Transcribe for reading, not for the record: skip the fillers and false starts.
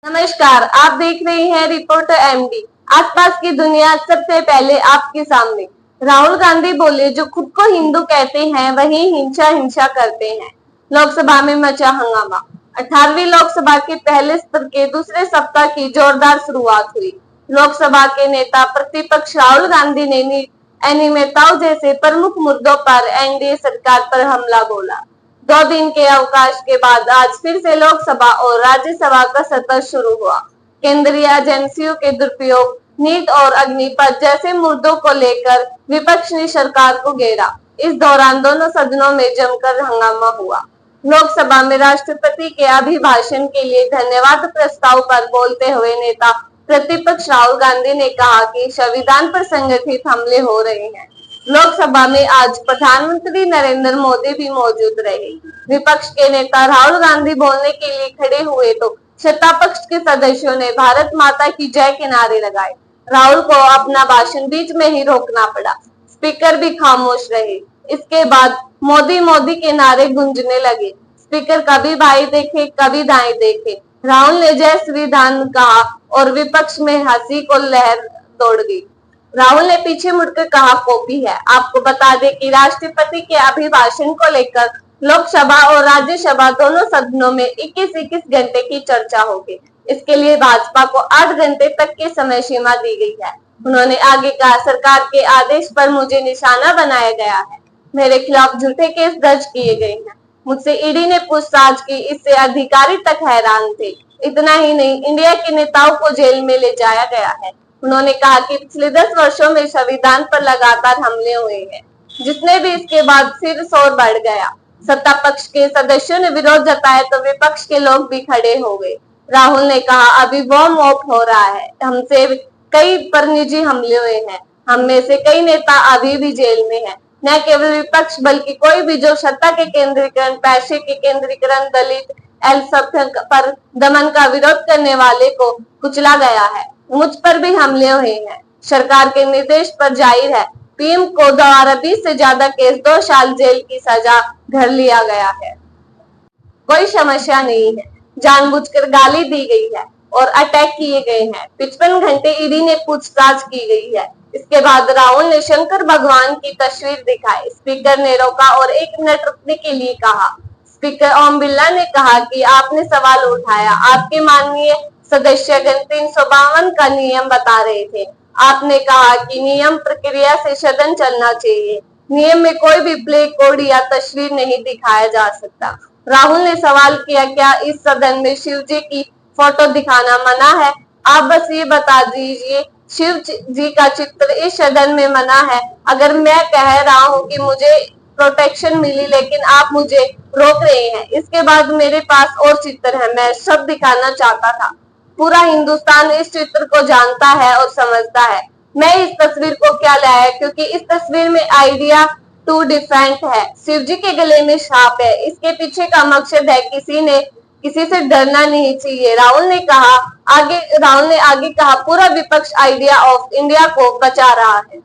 नमस्कार, आप देख रहे हैं रिपोर्टर एमडी। आसपास की दुनिया सबसे पहले आपके सामने। राहुल गांधी बोले, जो खुद को हिंदू कहते हैं वही हिंसा हिंसा करते हैं। लोकसभा में मचा हंगामा। 18वीं लोकसभा के पहले सत्र के दूसरे सप्ताह की जोरदार शुरुआत हुई। लोकसभा के नेता प्रतिपक्ष राहुल गांधी ने अनियमितताओं जैसे प्रमुख मुद्दों पर एनडीए सरकार पर हमला बोला। 2 दिन के अवकाश के बाद आज फिर से लोकसभा और राज्यसभा का सत्र शुरू हुआ। केंद्रीय एजेंसियों के दुरुपयोग, नीट और अग्निपथ जैसे मुद्दों को लेकर विपक्ष ने सरकार को घेरा। इस दौरान दोनों सदनों में जमकर हंगामा हुआ। लोकसभा में राष्ट्रपति के अभिभाषण के लिए धन्यवाद प्रस्ताव पर बोलते हुए नेता प्रतिपक्ष राहुल गांधी ने कहा कि संविधान पर संगठित हमले हो रहे हैं। लोकसभा में आज प्रधानमंत्री नरेंद्र मोदी भी मौजूद रहे। विपक्ष के नेता राहुल गांधी बोलने के लिए खड़े हुए तो सत्ता पक्ष के सदस्यों ने भारत माता की जय के नारे लगाए। राहुल को अपना भाषण बीच में ही रोकना पड़ा। स्पीकर भी खामोश रहे। इसके बाद मोदी मोदी के नारे गूंजने लगे। स्पीकर कभी बाएं देखे कभी दाएं देखे। राहुल ने जय श्री राम कहा और विपक्ष में हंसी को लहर दौड़ गई। राहुल ने पीछे मुड़कर कहा, कॉपी है। आपको बता दें कि राष्ट्रपति के अभिभाषण को लेकर लोकसभा और राज्यसभा दोनों सदनों में 21-21 घंटे की चर्चा होगी। इसके लिए भाजपा को 8 घंटे तक की समय सीमा दी गई है। उन्होंने आगे कहा, सरकार के आदेश पर मुझे निशाना बनाया गया है। मेरे खिलाफ झूठे केस दर्ज किए गए हैं। मुझसे ईडी ने पूछताछ की। इससे अधिकारी तक हैरान थे। इतना ही नहीं, इंडिया के नेताओं को जेल में ले जाया गया है। उन्होंने कहा कि पिछले 10 वर्षों में संविधान पर लगातार हमले हुए हैं, जिसने भी इसके बाद फिर शोर बढ़ गया। सत्ता पक्ष के सदस्यों ने विरोध जताया तो विपक्ष के लोग भी खड़े हो गए। राहुल ने कहा, अभी वार्म अप हो रहा है। हमसे कई पर निजी हमले हुए हैं। हम में से कई नेता अभी भी जेल में हैं। न केवल विपक्ष बल्कि कोई भी जो सत्ता के केंद्रीकरण, पैसे के केंद्रीकरण, दलित अल्पसंख्यक पर दमन का विरोध करने वाले को कुचला गया है। मुझ पर भी हमले हुए हैं। सरकार के निर्देश पर जाहिर है पीएम को द्वारा 20 से ज्यादा केस, 2 साल जेल की सजा घर लिया गया है। कोई समस्या नहीं है। जानबूझकर गाली दी गई है और अटैक किए गए हैं। 55 घंटे ईडी ने पूछताछ की गई है। इसके बाद राहुल ने शंकर भगवान की तस्वीर दिखाई। स्पीकर ने रोका और 1 मिनट रुकने के लिए कहा। स्पीकर ओम बिरला ने कहा कि आपने सवाल उठाया। आपके माननीय सदस्यगण 352 का नियम बता रहे थे। आपने कहा कि नियम प्रक्रिया से सदन चलना चाहिए। नियम में कोई भी प्ले कोड या तस्वीर नहीं दिखाया जा सकता। राहुल ने सवाल किया, क्या इस सदन में शिव जी की फोटो दिखाना मना है? आप बस ये बता दीजिए, शिव जी का चित्र इस सदन में मना है? अगर मैं कह रहा हूँ कि मुझे प्रोटेक्शन मिली लेकिन आप मुझे रोक रहे हैं। इसके बाद मेरे पास और चित्र है, मैं सब दिखाना चाहता था। पूरा हिंदुस्तान इस चित्र को जानता है और समझता है। मैं इस तस्वीर को क्या लाया क्योंकि इस तस्वीर में आइडिया टू डिफेंट है। शिव जी के गले में सांप है। इसके पीछे का मकसद है किसी से डरना नहीं चाहिए। राहुल ने आगे कहा, पूरा विपक्ष आइडिया ऑफ इंडिया को बचा रहा है।